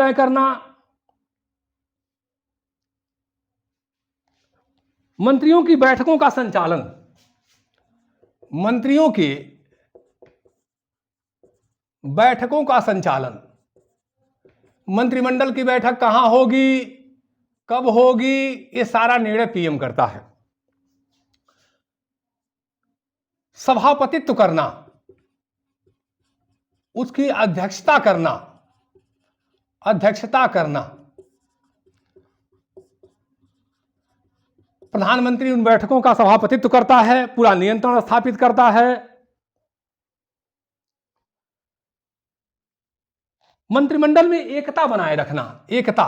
तय करना, मंत्रियों की बैठकों का संचालन, मंत्रियों की बैठकों का संचालन, मंत्रिमंडल की बैठक कहां होगी, कब होगी, ये सारा निर्णय पीएम करता है। सभापतित्व करना, उसकी अध्यक्षता करना, प्रधानमंत्री उन बैठकों का सभापतित्व करता है, पूरा नियंत्रण स्थापित करता है। मंत्रिमंडल में एकता बनाए रखना, एकता,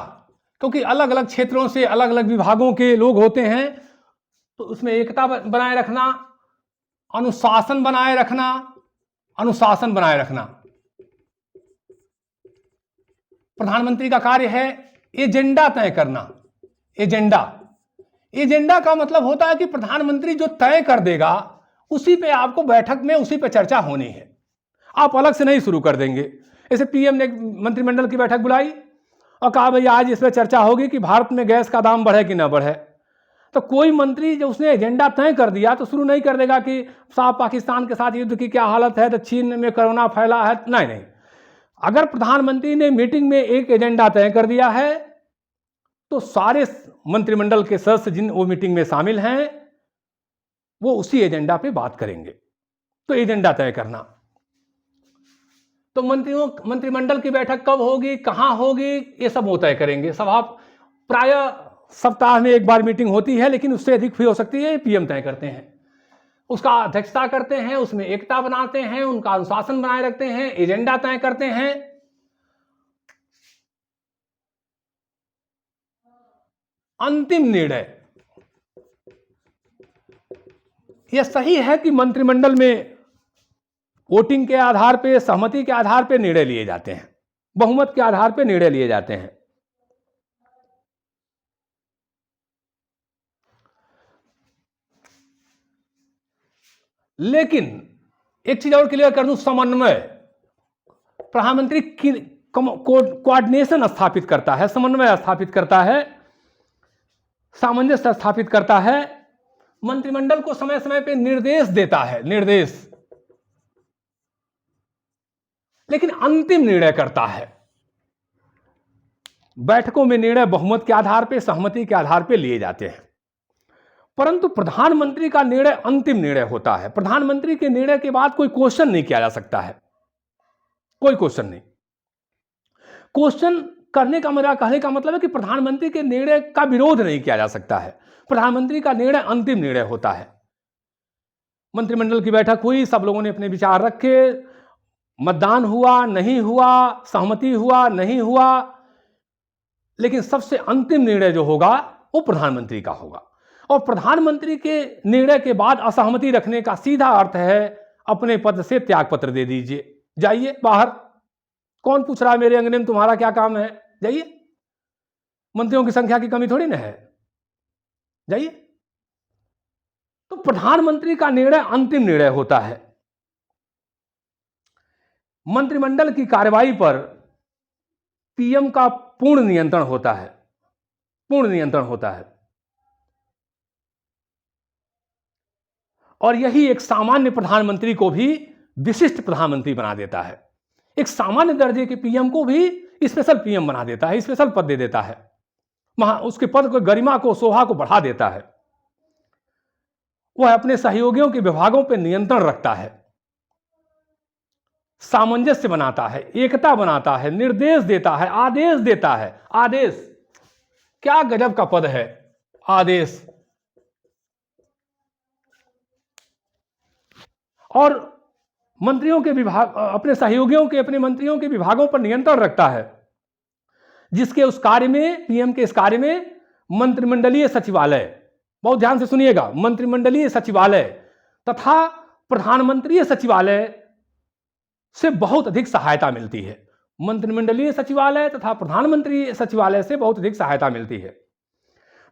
क्योंकि अलग अलग क्षेत्रों से अलग अलग विभागों के लोग होते हैं, तो उसमें एकता बनाए रखना, अनुशासन बनाए रखना, अनुशासन बनाए रखना। प्रधानमंत्री का कार्य है एजेंडा तय करना, एजेंडा का मतलब होता है कि प्रधानमंत्री जो तय कर देगा उसी पे आपको बैठक में उसी पे चर्चा होनी है, आप अलग से नहीं शुरू कर देंगे। जैसे पीएम ने मंत्रिमंडल की बैठक बुलाई और कहा भाई आज इस पर चर्चा होगी कि भारत में गैस का दाम बढ़े कि ना बढ़े, तो कोई मंत्री जब उसने एजेंडा तय कर दिया तो शुरू नहीं कर देगा कि साहब पाकिस्तान के साथ युद्ध की क्या हालत है, तो चीन में कोरोना फैला है, नहीं। अगर प्रधानमंत्री ने मीटिंग में एक एजेंडा तय कर दिया है तो सारे मंत्रिमंडल के सदस्य जिन वो मीटिंग में शामिल हैं वो उसी एजेंडा पे बात करेंगे। तो एजेंडा तय करना, तो मंत्रिमंडल की बैठक कब होगी, कहां होगी, ये सब वो तय करेंगे। सभा प्राय सप्ताह में एक बार मीटिंग होती है, लेकिन उससे अधिक भी हो सकती है, पीएम तय करते हैं, उसका अध्यक्षता करते हैं, उसमें एकता बनाते हैं, उनका अनुशासन बनाए रखते हैं, एजेंडा तय करते हैं। अंतिम निर्णय, यह सही है कि मंत्रिमंडल में वोटिंग के आधार पर, सहमति के आधार पर निर्णय लिए जाते हैं, बहुमत के आधार पर निर्णय लिए जाते हैं। लेकिन एक चीज और क्लियर कर दूं, समन्वय, प्रधानमंत्री कोऑर्डिनेशन स्थापित करता है, समन्वय स्थापित करता है, सामंजस्य स्थापित करता है, मंत्रिमंडल को समय समय पर निर्देश देता है, लेकिन अंतिम निर्णय करता है। बैठकों में निर्णय बहुमत के आधार पर, सहमति के आधार पर लिए जाते हैं, परंतु प्रधानमंत्री का निर्णय अंतिम निर्णय होता है। प्रधानमंत्री के निर्णय के बाद कोई क्वेश्चन नहीं किया जा सकता है, कोई क्वेश्चन नहीं। क्वेश्चन करने का मेरा कहने का मतलब है कि प्रधानमंत्री के निर्णय का विरोध नहीं किया जा सकता है, प्रधानमंत्री का निर्णय अंतिम निर्णय होता है। मंत्रिमंडल की बैठक हुई, सब लोगों ने अपने विचार रखे, मतदान हुआ, नहीं हुआ, सहमति हुआ, नहीं हुआ, लेकिन सबसे अंतिम निर्णय जो होगा वो प्रधानमंत्री का होगा। और प्रधानमंत्री के निर्णय के बाद असहमति रखने का सीधा अर्थ है अपने पद से त्यागपत्र दे दीजिए, जाइए बाहर, कौन पूछ रहा है मेरे अंगने में तुम्हारा क्या काम है, जाइए, मंत्रियों की संख्या की कमी थोड़ी ना है, जाइए। तो प्रधानमंत्री का निर्णय अंतिम निर्णय होता है। मंत्रिमंडल की कार्रवाई पर पीएम का पूर्ण नियंत्रण होता है, पूर्ण नियंत्रण होता है। और यही एक सामान्य प्रधानमंत्री को भी विशिष्ट प्रधानमंत्री बना देता है, एक सामान्य दर्जे के पीएम को भी स्पेशल पीएम बना देता है, स्पेशल पद दे देता है, उसके पद को, गरिमा को, शोभा को बढ़ा देता है। वह अपने सहयोगियों के विभागों पर नियंत्रण रखता है, सामंजस्य बनाता है, एकता बनाता है, निर्देश देता है, आदेश देता है। आदेश, क्या गजब का पद है आदेश। और मंत्रियों के विभाग, अपने सहयोगियों के, अपने मंत्रियों के विभागों पर नियंत्रण रखता है, जिसके उस कार्य में, पीएम के इस कार्य में मंत्रिमंडलीय सचिवालय, बहुत ध्यान से सुनिएगा, मंत्रिमंडलीय सचिवालय तथा प्रधानमंत्री सचिवालय से बहुत अधिक सहायता मिलती है। मंत्रिमंडलीय सचिवालय तथा प्रधानमंत्री सचिवालय से बहुत अधिक सहायता मिलती है,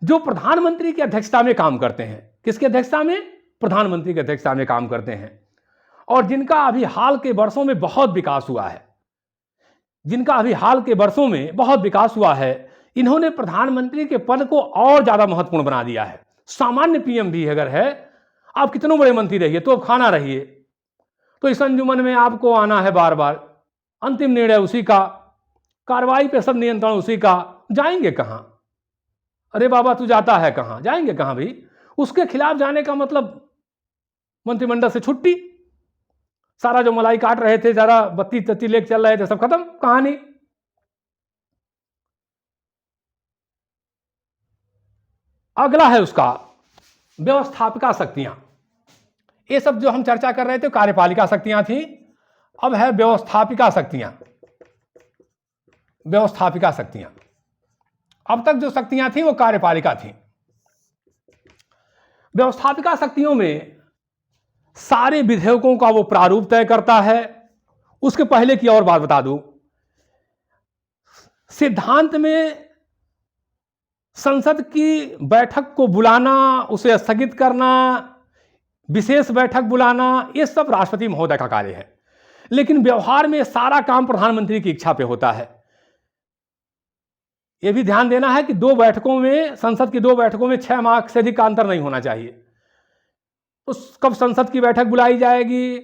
जो प्रधानमंत्री की अध्यक्षता में काम करते हैं। किसकी अध्यक्षता में? प्रधानमंत्री की अध्यक्षता में काम करते हैं, और जिनका अभी हाल के वर्षों में बहुत विकास हुआ है। जिनका अभी हाल के वर्षों में बहुत विकास हुआ है, इन्होंने प्रधानमंत्री के पद को और ज्यादा महत्वपूर्ण बना दिया है। सामान्य पीएम भी अगर है, आप कितनों बड़े मंत्री रहिए, तो अब खाना रहिए, तो इस अंजुमन में आपको आना है बार बार, अंतिम निर्णय उसी का, कार्रवाई पे सब नियंत्रण उसी का, जाएंगे कहां? अरे बाबा तू जाता है कहां, जाएंगे कहां भाई? उसके खिलाफ जाने का मतलब मंत्रिमंडल से छुट्टी, सारा जो मलाई काट रहे थे, जरा बत्ती तत्ती लेके चल रहे थे, सब खत्म कहानी। अगला है उसका व्यवस्थापिका शक्तियां। ये सब जो हम चर्चा कर रहे थे कार्यपालिका शक्तियां थी, अब है व्यवस्थापिका शक्तियां। व्यवस्थापिका शक्तियां, अब तक जो शक्तियां थी वो कार्यपालिका थी। व्यवस्थापिका शक्तियों में सारे विधेयकों का वो प्रारूप तय करता है। उसके पहले की और बात बता दूं, सिद्धांत में संसद की बैठक को बुलाना, उसे स्थगित करना, विशेष बैठक बुलाना, यह सब राष्ट्रपति महोदय का कार्य है। लेकिन व्यवहार में सारा काम प्रधानमंत्री की इच्छा पे होता है। यह भी ध्यान देना है कि दो बैठकों में, संसद की दो बैठकों में 6 माह से अधिक का अंतर नहीं होना चाहिए। कब संसद की बैठक बुलाई जाएगी,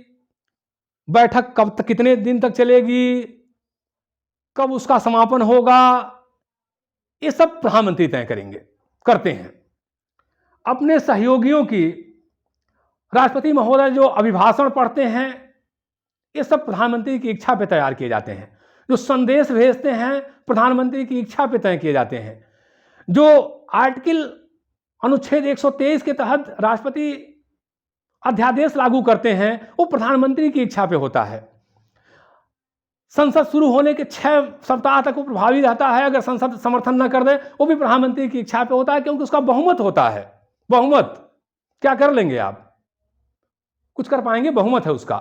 बैठक कब तक, कितने दिन तक चलेगी, कब उसका समापन होगा, ये सब प्रधानमंत्री तय करते हैं। अपने सहयोगियों की, राष्ट्रपति महोदय जो अभिभाषण पढ़ते हैं, ये सब प्रधानमंत्री की इच्छा पे तैयार किए जाते हैं। जो संदेश भेजते हैं, प्रधानमंत्री की इच्छा पे तय किए जाते हैं। जो आर्टिकल अनुच्छेद 123 के तहत राष्ट्रपति अध्यादेश लागू करते हैं, वो प्रधानमंत्री की इच्छा पे होता है। संसद शुरू होने के 6 सप्ताह तक वो प्रभावी रहता है। अगर संसद समर्थन न कर दे, वो भी प्रधानमंत्री की इच्छा पे होता है, क्योंकि उसका बहुमत होता है। बहुमत क्या कर लेंगे आप? कुछ कर पाएंगे? बहुमत है उसका,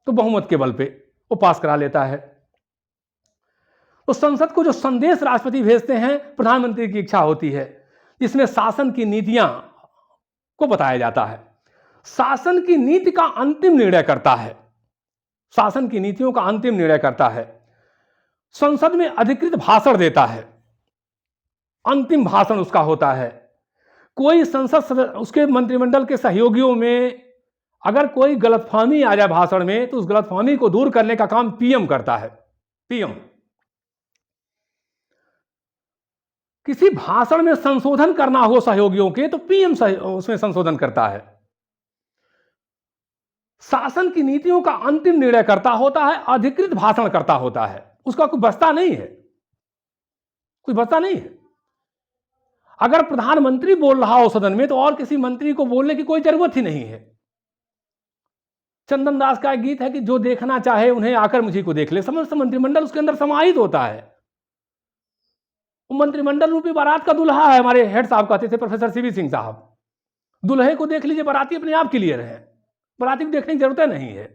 तो बहुमत के बल पे वो पास करा लेता है। तो संसद को जो संदेश राष्ट्रपति भेजते हैं, प्रधानमंत्री की इच्छा होती है, जिसमें शासन की नीतियां को बताया जाता है। शासन की नीति का अंतिम निर्णय करता है, शासन की नीतियों का अंतिम निर्णय करता है। संसद में अधिकृत भाषण देता है, अंतिम भाषण उसका होता है। कोई संसद, उसके मंत्रिमंडल के सहयोगियों में अगर कोई गलतफहमी आ जाए भाषण में, तो उस गलतफहमी को दूर करने का काम पीएम करता है। पीएम किसी भाषण में संशोधन करना हो सहयोगियों के, तो पीएम उसमें संशोधन करता है। शासन की नीतियों का अंतिम निर्णय करता होता है, अधिकृत भाषण करता होता है। उसका कोई बचता नहीं है, कुछ बचता नहीं है। अगर प्रधानमंत्री बोल रहा हो सदन में, तो और किसी मंत्री को बोलने की कोई जरूरत ही नहीं है। चंदन दास का एक गीत है कि जो देखना चाहे उन्हें आकर मुझी को देख ले। समस्त मंत्रिमंडल उसके अंदर समाहित होता है। वो मंत्रिमंडल रूपी बारात का दुल्हा है। हमारे हेड साहब कहते थे, प्रोफेसर सीवी सिंह साहब, दुल्हे को देख लीजिए, बाराती अपने आप क्लियर है, बाराती को देखने की जरूरत नहीं है।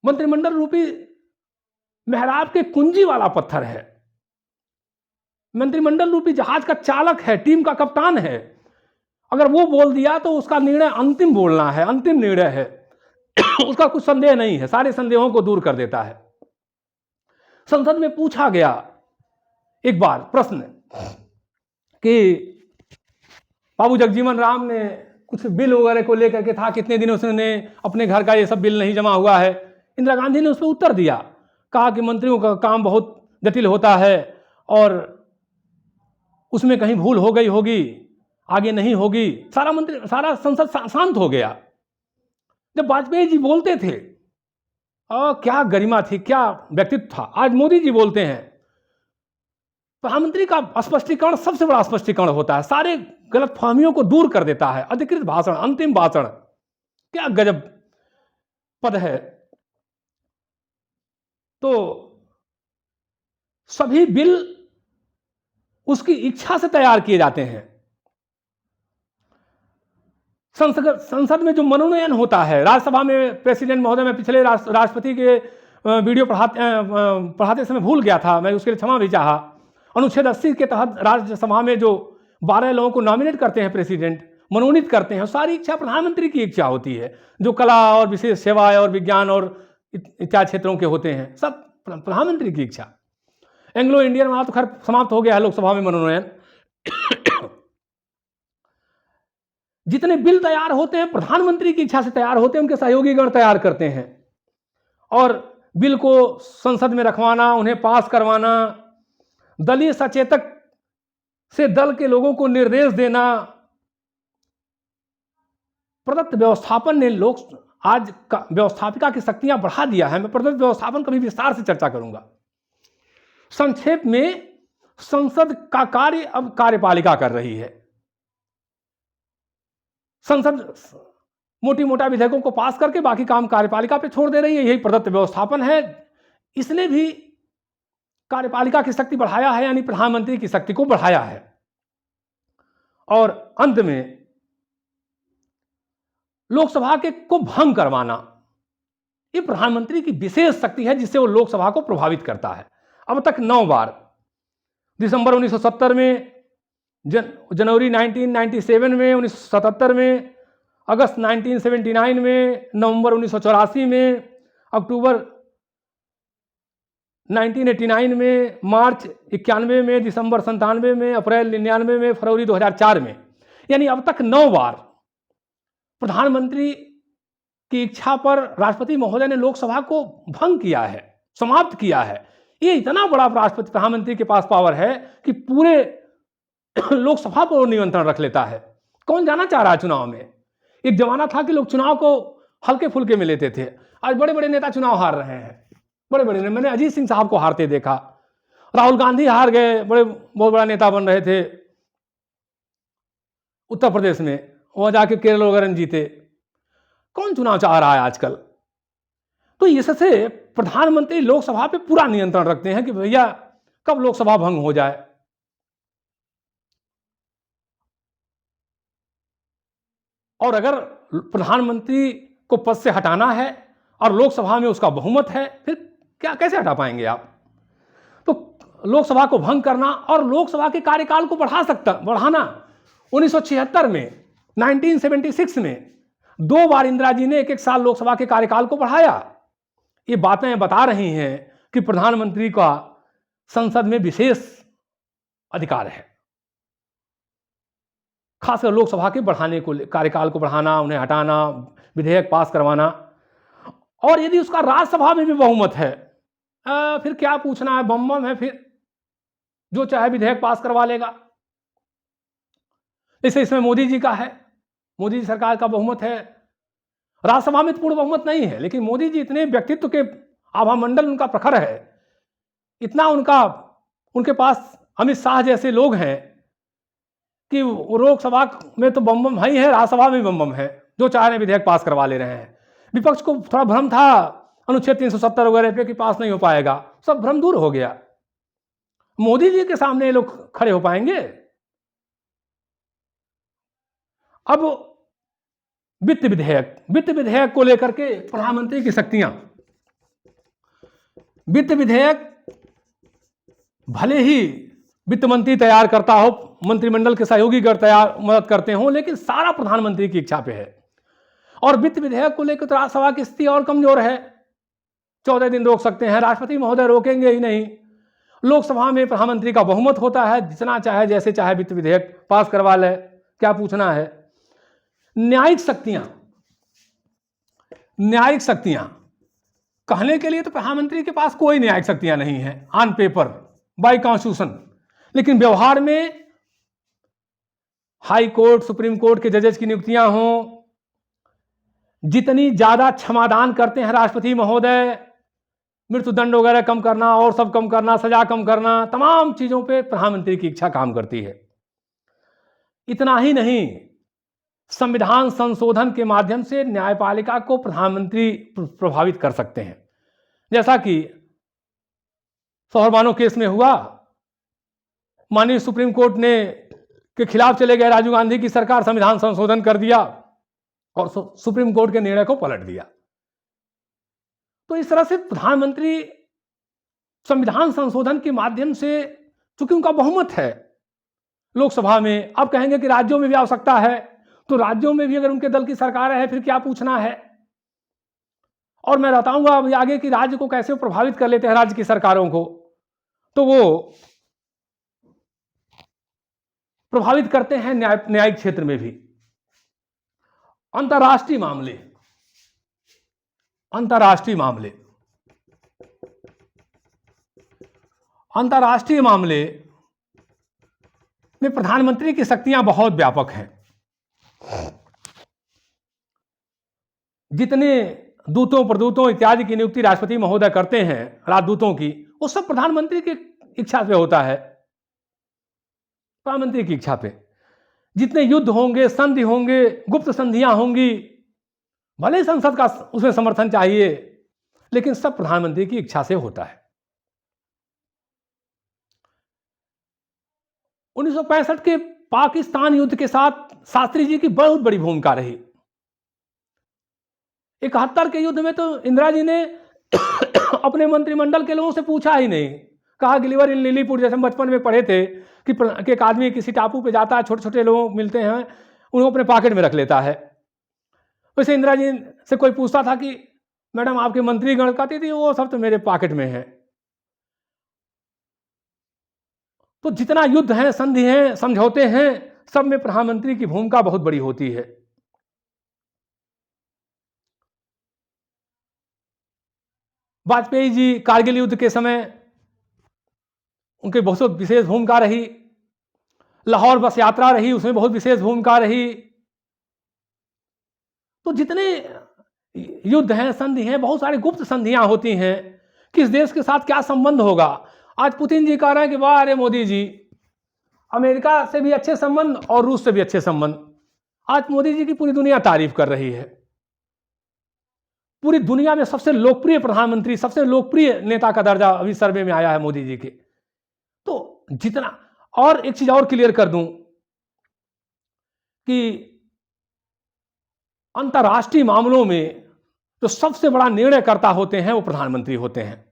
मंत्रिमंडल रूपी मेहराब के कुंजी वाला पत्थर है। मंत्रिमंडल रूपी जहाज का चालक है, टीम का कप्तान है। अगर वो बोल दिया तो उसका निर्णय अंतिम बोलना है, अंतिम निर्णय है। उसका कुछ संदेह नहीं है, सारे संदेहों को दूर कर देता है। संसद में पूछा गया एक बार प्रश्न कि बाबू जगजीवन राम ने कुछ बिल वगैरह को लेकर के था, कितने दिनों से उन्होंने अपने घर का ये सब बिल नहीं जमा हुआ है। इंदिरा गांधी ने उस पर उत्तर दिया, कहा कि मंत्रियों का काम बहुत जटिल होता है और उसमें कहीं भूल हो गई होगी, आगे नहीं होगी। सारा संसद शांत हो गया। जब वाजपेयी जी बोलते थे, क्या गरिमा थी, क्या व्यक्तित्व था। आज मोदी जी बोलते हैं। प्रधानमंत्री का स्पष्टीकरण सबसे बड़ा स्पष्टीकरण होता है, सारे गलतफहमियों को दूर कर देता है। अधिकृत भाषण, अंतिम भाषण, क्या गजब पद है। तो सभी बिल उसकी इच्छा से तैयार किए जाते हैं। संसद में जो मनोनयन होता है, राज्यसभा में प्रेसिडेंट महोदय, मैं पिछले राष्ट्रपति के वीडियो पढ़ाते समय भूल गया था, मैं उसके लिए क्षमा भी चाहा। अनुच्छेद 80 के तहत राज्यसभा में जो 12 लोगों को नॉमिनेट करते हैं प्रेसिडेंट, मनोनीत करते हैं, सारी इच्छा प्रधानमंत्री की इच्छा होती है, जो कला और विशेष सेवाएं और विज्ञान और इत्यादि क्षेत्रों के होते हैं, सब प्रधानमंत्री की इच्छा। एंग्लो इंडियन वहां तो खैर समाप्त हो गया है लोकसभा में मनोनयन। जितने बिल तैयार होते हैं प्रधानमंत्री की इच्छा से तैयार होते हैं, उनके सहयोगी गण तैयार करते हैं, और बिल को संसद में रखवाना, उन्हें पास करवाना, दलीय सचेतक से दल के लोगों को निर्देश देना, प्रदत्त व्यवस्थापन ने आज व्यवस्थापिका की शक्तियां बढ़ा दिया है। मैं प्रदत्त व्यवस्थापन कभी विस्तार से चर्चा करूंगा। संक्षेप में संसद का कार्य अब कार्यपालिका कर रही है। संसद मोटी मोटा विधेयकों को पास करके बाकी काम कार्यपालिका पे छोड़ दे रही है, यही प्रदत्त व्यवस्थापन है। इसने भी कार्यपालिका की शक्ति बढ़ाया है, यानी प्रधानमंत्री की शक्ति को बढ़ाया है। और अंत में लोकसभा के को भंग करवाना, ये प्रधानमंत्री की विशेष शक्ति है, जिससे वो लोकसभा को प्रभावित करता है। अब तक 9 बार, दिसंबर 1970 में, जनवरी 1997 में, 1977 में, अगस्त 1979 में, नवंबर 1984 में, अक्टूबर 1989 में, मार्च 91 में, दिसंबर 97 में, अप्रैल 99 में, फरवरी 2004 में, यानी अब तक 9 बार प्रधानमंत्री की इच्छा पर राष्ट्रपति महोदय ने लोकसभा को भंग किया है, समाप्त किया है। ये इतना बड़ा राष्ट्रपति प्रधानमंत्री के पास पावर है कि पूरे लोकसभा पर नियंत्रण रख लेता है। कौन जाना चाह रहा है चुनाव में? एक जमाना था कि लोग चुनाव को हल्के फुल्के में लेते थे, आज बड़े बड़े नेता चुनाव हार रहे हैं। बड़े बड़े, मैंने अजीत सिंह साहब को हारते देखा, राहुल गांधी हार गए, बहुत बड़ा नेता बन रहे थे उत्तर प्रदेश में, वहां जाके केरल वगैरह में जीते। कौन चुनाव चाह रहा है आजकल? तो इससे प्रधानमंत्री लोकसभा पे पूरा नियंत्रण रखते हैं कि भैया कब लोकसभा भंग हो जाए। और अगर प्रधानमंत्री को पद से हटाना है और लोकसभा में उसका बहुमत है, फिर क्या, कैसे हटा पाएंगे आप? तो लोकसभा को भंग करना और लोकसभा के कार्यकाल को बढ़ाना। 1976 में, 1976 में 2 बार इंदिरा जी ने 1-1 साल लोकसभा के कार्यकाल को बढ़ाया। ये बातें बता रही हैं कि प्रधानमंत्री का संसद में विशेष अधिकार है, खासकर लोकसभा के बढ़ाने को, कार्यकाल को बढ़ाना, उन्हें हटाना, विधेयक पास करवाना। और यदि उसका राज्यसभा में भी बहुमत है, फिर क्या पूछना है, बम है, फिर जो चाहे विधेयक पास करवा लेगा। जैसे इसमें मोदी जी का है, मोदी जी सरकार का बहुमत है। राज्यसभा में पूर्ण बहुमत नहीं है, लेकिन मोदी जी इतने व्यक्तित्व के आभामंडल उनका प्रखर है, इतना उनके पास अमित शाह जैसे लोग हैं कि लोकसभा में तो बम है ही है, राज्यसभा में भी बम है, जो चाह रहे विधेयक पास करवा ले रहे हैं। विपक्ष को थोड़ा भ्रम था अनुच्छेद 370 वगैरह पे कि पास नहीं हो पाएगा, सब भ्रम दूर हो गया। मोदी जी के सामने ये लोग खड़े हो पाएंगे? अब वित्त विधेयक को लेकर के प्रधानमंत्री की शक्तियां, वित्त विधेयक भले ही वित्त मंत्री तैयार करता हो, मंत्रिमंडल के सहयोगी गण मदद करते हो, लेकिन सारा प्रधानमंत्री की इच्छा पे है। और वित्त विधेयक को लेकर तो राज्यसभा की स्थिति और कमजोर है, 14 दिन रोक सकते हैं, राष्ट्रपति महोदय रोकेंगे ही नहीं। लोकसभा में प्रधानमंत्री का बहुमत होता है, जितना चाहे जैसे चाहे वित्त विधेयक पास करवा ले, क्या पूछना है। न्यायिक शक्तियां कहने के लिए तो प्रधानमंत्री के पास कोई न्यायिक शक्तियां नहीं है ऑन पेपर, बाय कॉन्स्टिट्यूशन, लेकिन व्यवहार में हाई कोर्ट, सुप्रीम कोर्ट के जजेस की नियुक्तियां हों, जितनी ज्यादा क्षमादान करते हैं राष्ट्रपति महोदय, मृत्युदंड वगैरह कम करना और सब कम करना, सजा कम करना, तमाम चीजों पे प्रधानमंत्री की इच्छा काम करती है। इतना ही नहीं, संविधान संशोधन के माध्यम से न्यायपालिका को प्रधानमंत्री प्रभावित कर सकते हैं, जैसा कि सोहरबानो केस में हुआ। माननीय सुप्रीम कोर्ट ने के खिलाफ चले गए राजीव गांधी की सरकार, संविधान संशोधन कर दिया और सुप्रीम कोर्ट के निर्णय को पलट दिया। तो इस तरह से प्रधानमंत्री संविधान संशोधन के माध्यम से, चूंकि उनका बहुमत है लोकसभा में, अब कहेंगे कि राज्यों में भी आवश्यकता है तो राज्यों में भी अगर उनके दल की सरकार है फिर क्या पूछना है। और मैं बताऊंगा अभी आगे कि राज्य को कैसे प्रभावित कर लेते हैं राज्य की सरकारों को, तो वो प्रभावित करते हैं न्यायिक क्षेत्र में भी। अंतर्राष्ट्रीय मामले, अंतर्राष्ट्रीय मामले, अंतर्राष्ट्रीय मामले में प्रधानमंत्री की शक्तियां बहुत व्यापक हैं। जितने दूतों प्रदूतों इत्यादि की नियुक्ति राष्ट्रपति महोदय करते हैं, राजदूतों की, वो सब प्रधानमंत्री की इच्छा पे होता है, प्रधानमंत्री की इच्छा पे। जितने युद्ध होंगे, संधि होंगे, गुप्त संधियां होंगी, भले ही संसद का उसमें समर्थन चाहिए, लेकिन सब प्रधानमंत्री की इच्छा से होता है। 1965 के पाकिस्तान युद्ध के साथ शास्त्री जी की बहुत बड़ी भूमिका रही। 71 के युद्ध में तो इंदिरा जी ने अपने मंत्रिमंडल के लोगों से पूछा ही नहीं, कहा गिलिवर इन लिलीपुट, जैसे हम बचपन में पढ़े थे कि एक आदमी किसी टापू पे जाता है, छोटे छोटे लोग मिलते हैं, उनको अपने पॉकेट में रख लेता है। वैसे इंदिरा जी से कोई पूछता था कि मैडम आपके मंत्रीगण, कहती थी वो सब तो मेरे पॉकेट में है। तो जितना युद्ध है, संधि है, समझौते हैं, सब में प्रधानमंत्री की भूमिका बहुत बड़ी होती है। वाजपेयी जी कारगिल युद्ध के समय उनकी बहुत विशेष भूमिका रही। लाहौर बस यात्रा रही, उसमें बहुत विशेष भूमिका रही। तो जितने युद्ध हैं, संधि हैं, बहुत सारी गुप्त संधियां होती हैं, किस देश के साथ क्या संबंध होगा। आज पुतिन जी कह रहे हैं कि वाह अरे मोदी जी, अमेरिका से भी अच्छे संबंध और रूस से भी अच्छे संबंध। आज मोदी जी की पूरी दुनिया तारीफ कर रही है। पूरी दुनिया में सबसे लोकप्रिय प्रधानमंत्री, सबसे लोकप्रिय नेता का दर्जा अभी सर्वे में आया है मोदी जी के। तो जितना, और एक चीज और क्लियर कर दूं कि अंतर्राष्ट्रीय मामलों में जो सबसे बड़ा निर्णय करता होते हैं वो प्रधानमंत्री होते हैं,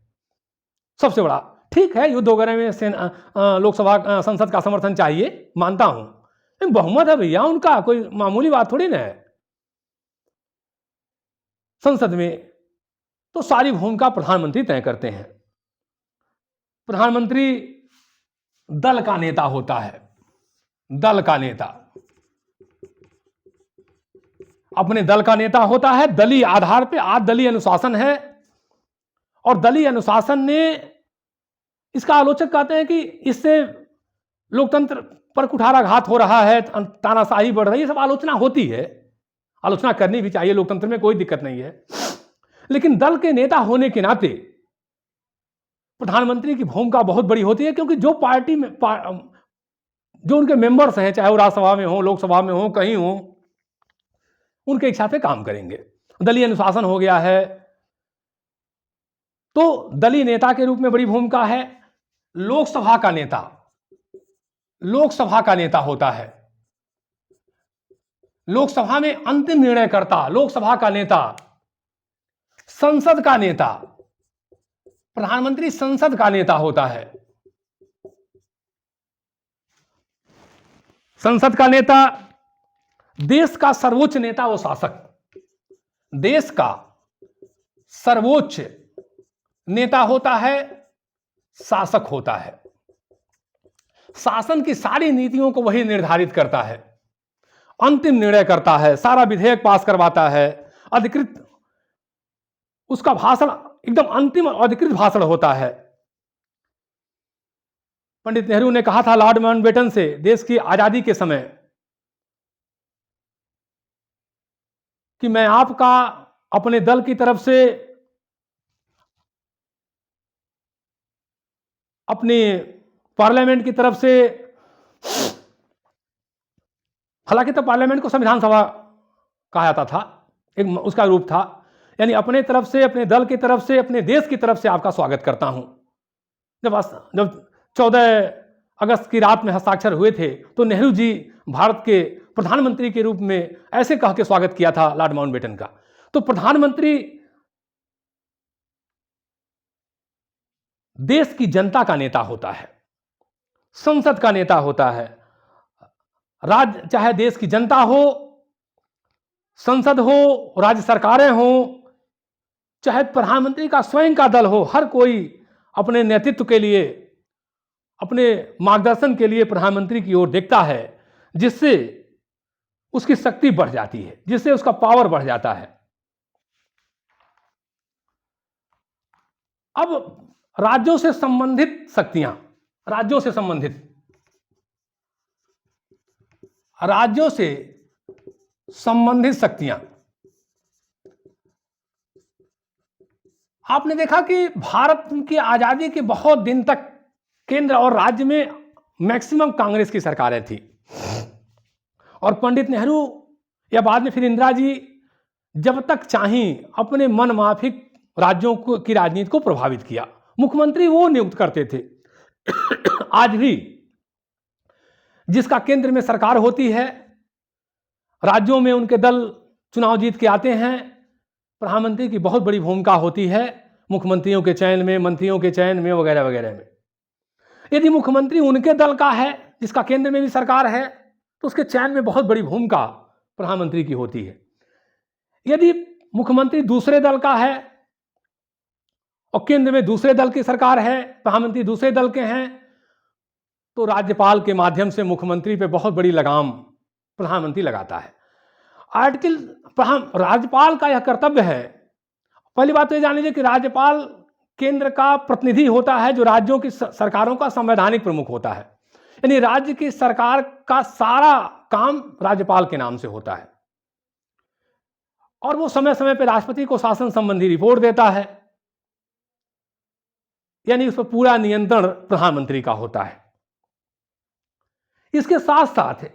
सबसे बड़ा। ठीक है, युद्ध वगैरह में लोकसभा संसद का समर्थन चाहिए, मानता हूं, बहुमत है भैया उनका, कोई मामूली बात थोड़ी ना है संसद में। तो सारी भूमिका प्रधानमंत्री तय करते हैं। प्रधानमंत्री दल का नेता होता है, दल का नेता अपने दल का नेता होता है, दलीय आधार पे। आज दलीय अनुशासन है, और दलीय अनुशासन ने, इसका आलोचक कहते हैं कि इससे लोकतंत्र पर कुठाराघात हो रहा है, तानाशाही बढ़ रही है, सब आलोचना होती है, आलोचना करनी भी चाहिए, लोकतंत्र में कोई दिक्कत नहीं है। लेकिन दल के नेता होने के नाते प्रधानमंत्री की भूमिका बहुत बड़ी होती है, क्योंकि जो पार्टी में जो उनके मेंबर्स हैं, चाहे वो राज्यसभा में हो, लोकसभा में हो, कहीं हो, उनके इच्छा से काम करेंगे। दलीय अनुशासन हो गया है, तो दलीय नेता के रूप में बड़ी भूमिका है। लोकसभा का नेता, लोकसभा का नेता होता है, लोकसभा में अंतिम निर्णय करता, लोकसभा का नेता। संसद का नेता, प्रधानमंत्री संसद का नेता होता है। संसद का नेता, देश का सर्वोच्च नेता वो शासक, देश का सर्वोच्च नेता होता है, शासक होता है। शासन की सारी नीतियों को वही निर्धारित करता है, अंतिम निर्णय करता है, सारा विधेयक पास करवाता है, अधिकृत उसका भाषण एकदम अंतिम अधिकृत भाषण होता है। पंडित नेहरू ने कहा था लॉर्ड माउंटबेटन से देश की आजादी के समय कि मैं आपका अपने दल की तरफ से, अपने पार्लियामेंट की तरफ से, हालांकि तो पार्लियामेंट को संविधान सभा कहा जाता था, एक उसका रूप था, यानी अपने तरफ से, अपने दल की तरफ से, अपने देश की तरफ से आपका स्वागत करता हूं। जब 14 अगस्त की रात में हस्ताक्षर हुए थे तो नेहरू जी भारत के प्रधानमंत्री के रूप में ऐसे कह के स्वागत किया था लॉर्ड माउंटबेटन का। तो प्रधानमंत्री देश की जनता का नेता होता है, संसद का नेता होता है। राज्य चाहे देश की जनता हो संसद हो, राज्य सरकारें हो, चाहे प्रधानमंत्री का स्वयं का दल हो, हर कोई अपने नेतृत्व के लिए, अपने मार्गदर्शन के लिए प्रधानमंत्री की ओर देखता है, जिससे उसकी शक्ति बढ़ जाती है, जिससे उसका पावर बढ़ जाता है। अब राज्यों से संबंधित शक्तियां, राज्यों से संबंधित शक्तियां, आपने देखा कि भारत की आजादी के बहुत दिन तक केंद्र और राज्य में मैक्सिमम कांग्रेस की सरकारें थी, और पंडित नेहरू या बाद में फिर इंदिरा जी जब तक चाहीं अपने मन माफिक राज्यों की राजनीति को प्रभावित किया। मुख्यमंत्री वो नियुक्त करते थे। आज भी जिसका केंद्र में सरकार होती है, राज्यों में उनके दल चुनाव जीत के आते हैं, प्रधानमंत्री की बहुत बड़ी भूमिका होती है मुख्यमंत्रियों के चयन में, मंत्रियों के चयन में, वगैरह वगैरह में। यदि मुख्यमंत्री उनके दल का है, जिसका केंद्र में भी सरकार है, तो उसके चयन में बहुत बड़ी भूमिका प्रधानमंत्री की होती है। यदि मुख्यमंत्री दूसरे दल का है और केंद्र में दूसरे दल की सरकार है, प्रधानमंत्री दूसरे दल के हैं, तो राज्यपाल के माध्यम से मुख्यमंत्री पे बहुत बड़ी लगाम प्रधानमंत्री लगाता है। राज्यपाल का यह कर्तव्य है। पहली बात तो ये जान लीजिए कि राज्यपाल केंद्र का प्रतिनिधि होता है, जो राज्यों की सरकारों का संवैधानिक प्रमुख होता है। यानी राज्य की सरकार का सारा काम राज्यपाल के नाम से होता है, और वो समय समय पर राष्ट्रपति को शासन संबंधी रिपोर्ट देता है। यानी उस पर पूरा नियंत्रण प्रधानमंत्री का होता है। इसके साथ साथ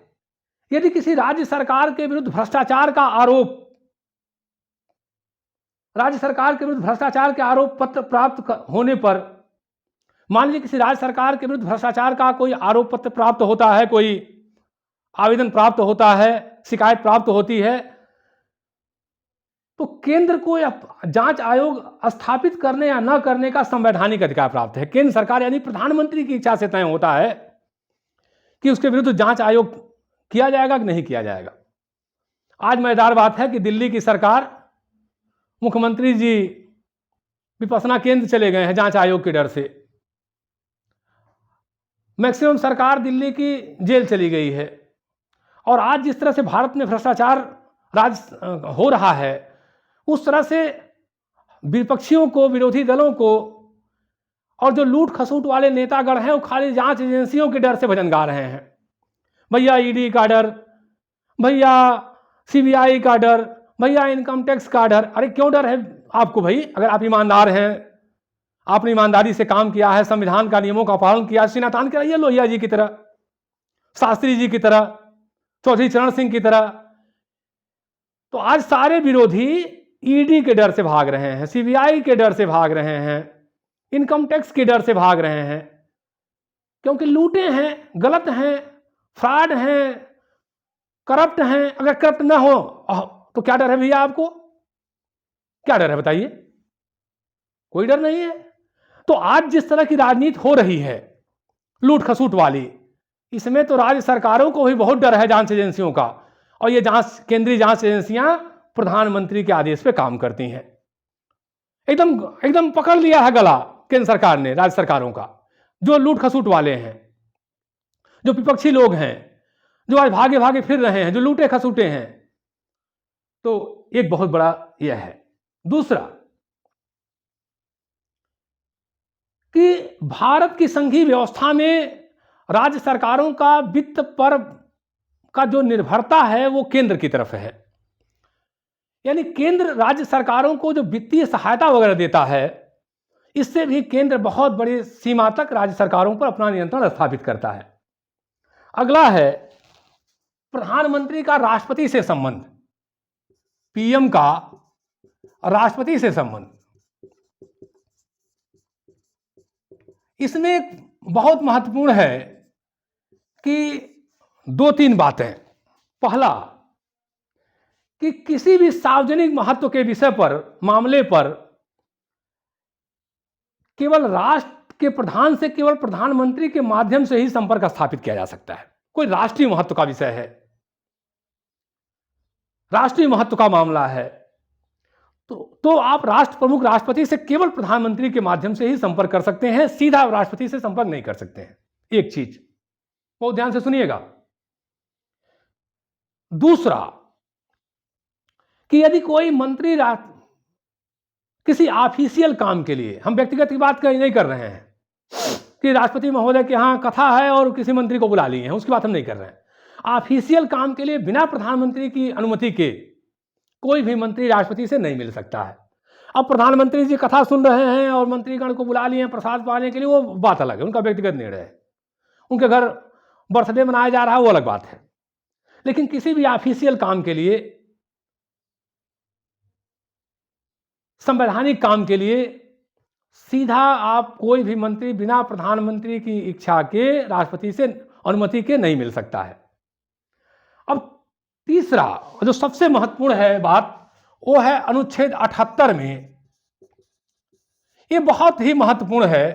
यदि किसी राज्य सरकार के विरुद्ध भ्रष्टाचार का आरोप, राज्य सरकार के विरुद्ध भ्रष्टाचार के आरोप पत्र प्राप्त होने पर, मान लीजिए किसी राज्य सरकार के विरुद्ध भ्रष्टाचार का कोई आरोप पत्र प्राप्त होता है, कोई आवेदन प्राप्त होता है, शिकायत प्राप्त होती है, तो केंद्र को जांच आयोग स्थापित करने या न करने का संवैधानिक अधिकार प्राप्त है। केंद्र सरकार यानी प्रधानमंत्री की इच्छा से तय होता है कि उसके विरुद्ध जांच आयोग किया जाएगा कि नहीं किया जाएगा। आज मजेदार बात है कि दिल्ली की सरकार, मुख्यमंत्री जी विपश्यना केंद्र चले गए हैं जांच आयोग के डर से। मैक्सिमम सरकार दिल्ली की जेल चली गई है। और आज जिस तरह से भारत में भ्रष्टाचार राज हो रहा है, उस तरह से विपक्षियों को, विरोधी दलों को, और जो लूट खसूट वाले नेतागण हैं, वो खाली जांच एजेंसियों के डर से भजन गा रहे हैं। भैया ईडी का डर, भैया सीबीआई का डर, भैया इनकम टैक्स का डर। अरे क्यों डर है आपको भाई? अगर आप ईमानदार हैं, आपने ईमानदारी से काम किया है, संविधान का नियमों का पालन किया, सीना तान के रहिए लोहिया जी की तरह, शास्त्री जी की तरह, चौधरी चरण सिंह की तरह। तो आज सारे विरोधी ईडी के डर से भाग रहे हैं, सीबीआई के डर से भाग रहे हैं, इनकम टैक्स के डर से भाग रहे हैं, क्योंकि लूटे हैं, गलत हैं, फ्रॉड हैं, करप्ट हैं। अगर करप्ट ना हो तो क्या डर है भैया आपको? क्या डर है बताइए? कोई डर नहीं है। तो आज जिस तरह की राजनीति हो रही है लूट खसूट वाली, इसमें तो राज्य सरकारों को भी बहुत डर है जांच एजेंसियों का। और ये जांच, केंद्रीय जांच एजेंसियां प्रधानमंत्री के आदेश पे काम करती हैं। एकदम एकदम पकड़ लिया है गला केंद्र सरकार ने राज्य सरकारों का। जो लूट खसूट वाले हैं, जो विपक्षी लोग हैं, जो आज भागे भागे फिर रहे हैं, जो लूटे खसूटे हैं, तो एक बहुत बड़ा यह है। दूसरा कि भारत की संघीय व्यवस्था में राज्य सरकारों का वित्त पर का जो निर्भरता है वो केंद्र की तरफ है। यानी केंद्र राज्य सरकारों को जो वित्तीय सहायता वगैरह देता है, इससे भी केंद्र बहुत बड़ी सीमा तक राज्य सरकारों पर अपना नियंत्रण स्थापित करता है। अगला है प्रधानमंत्री का राष्ट्रपति से संबंध, पीएम का राष्ट्रपति से संबंध। इसमें बहुत महत्वपूर्ण है कि दो तीन बातें। पहला कि किसी भी सार्वजनिक महत्व के विषय पर, मामले पर केवल राष्ट्र के प्रधान से केवल प्रधानमंत्री के माध्यम से ही संपर्क स्थापित किया जा सकता है। कोई राष्ट्रीय महत्व का विषय है, राष्ट्रीय महत्व का मामला है, तो आप राष्ट्र प्रमुख राष्ट्रपति से केवल प्रधानमंत्री के माध्यम से ही संपर्क कर सकते हैं, सीधा राष्ट्रपति से संपर्क नहीं कर सकते हैं। एक चीज बहुत ध्यान से सुनिएगा। दूसरा कि यदि कोई मंत्री किसी ऑफिशियल काम के लिए, हम व्यक्तिगत की बात नहीं कर रहे हैं कि राष्ट्रपति महोदय के यहां कथा है और किसी मंत्री को बुला लिए हैं, उसकी बात हम नहीं कर रहे हैं। ऑफिशियल काम के लिए बिना प्रधानमंत्री की अनुमति के कोई भी मंत्री राष्ट्रपति से नहीं मिल सकता है। अब प्रधानमंत्री जी कथा सुन रहे हैं और मंत्रीगण को बुला लिए हैं प्रसाद पाने के लिए, वो बात अलग है, उनका व्यक्तिगत निर्णय है। उनके घर बर्थडे मनाया जा रहा है, वो अलग बात है। लेकिन किसी भी ऑफिशियल काम के लिए, संवैधानिक काम के लिए सीधा आप कोई भी मंत्री बिना प्रधानमंत्री की इच्छा के राष्ट्रपति से अनुमति के नहीं मिल सकता है। अब तीसरा जो सबसे महत्वपूर्ण है बात, वो है अनुच्छेद 78 में। ये बहुत ही महत्वपूर्ण है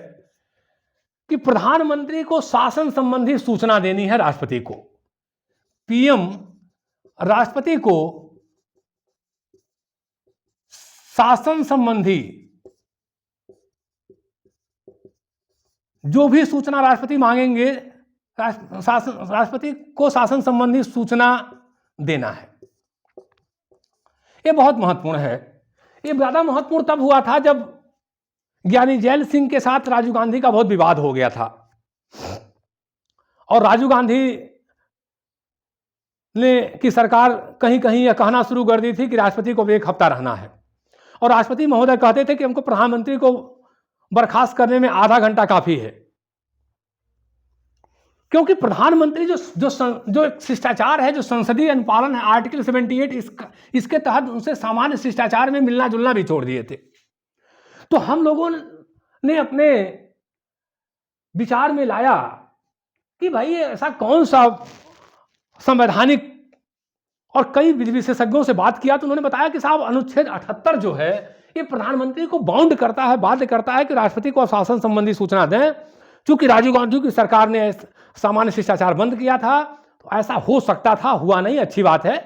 कि प्रधानमंत्री को शासन संबंधी सूचना देनी है राष्ट्रपति को। पीएम राष्ट्रपति को शासन संबंधी जो भी सूचना राष्ट्रपति मांगेंगे, राष्ट्रपति को शासन संबंधी सूचना देना है। यह बहुत महत्वपूर्ण है। यह ज्यादा महत्वपूर्ण तब हुआ था जब ज्ञानी जैल सिंह के साथ राजीव गांधी का बहुत विवाद हो गया था और राजीव गांधी ने की सरकार कहीं कहीं यह कहना शुरू कर दी थी कि राष्ट्रपति को 1 हफ्ता रहना है, और राष्ट्रपति महोदय कहते थे कि हमको प्रधानमंत्री को बर्खास्त करने में आधा घंटा काफी है, क्योंकि प्रधानमंत्री जो शिष्टाचार है, जो संसदीय अनुपालन है, आर्टिकल 78, इसके तहत उनसे सामान्य शिष्टाचार में मिलना जुलना भी छोड़ दिए थे। तो हम लोगों ने अपने विचार में लाया कि भाई ऐसा कौन सा संवैधानिक, और कई विशेषज्ञों से बात किया तो उन्होंने बताया कि साहब अनुच्छेद 78 जो है ये प्रधानमंत्री को बाउंड करता है, बाध्य करता है कि राष्ट्रपति को शासन संबंधी सूचना दें। चूंकि राजीव गांधी की सरकार ने सामान्य शिष्टाचार बंद किया था, तो ऐसा हो सकता था, हुआ नहीं, अच्छी बात है।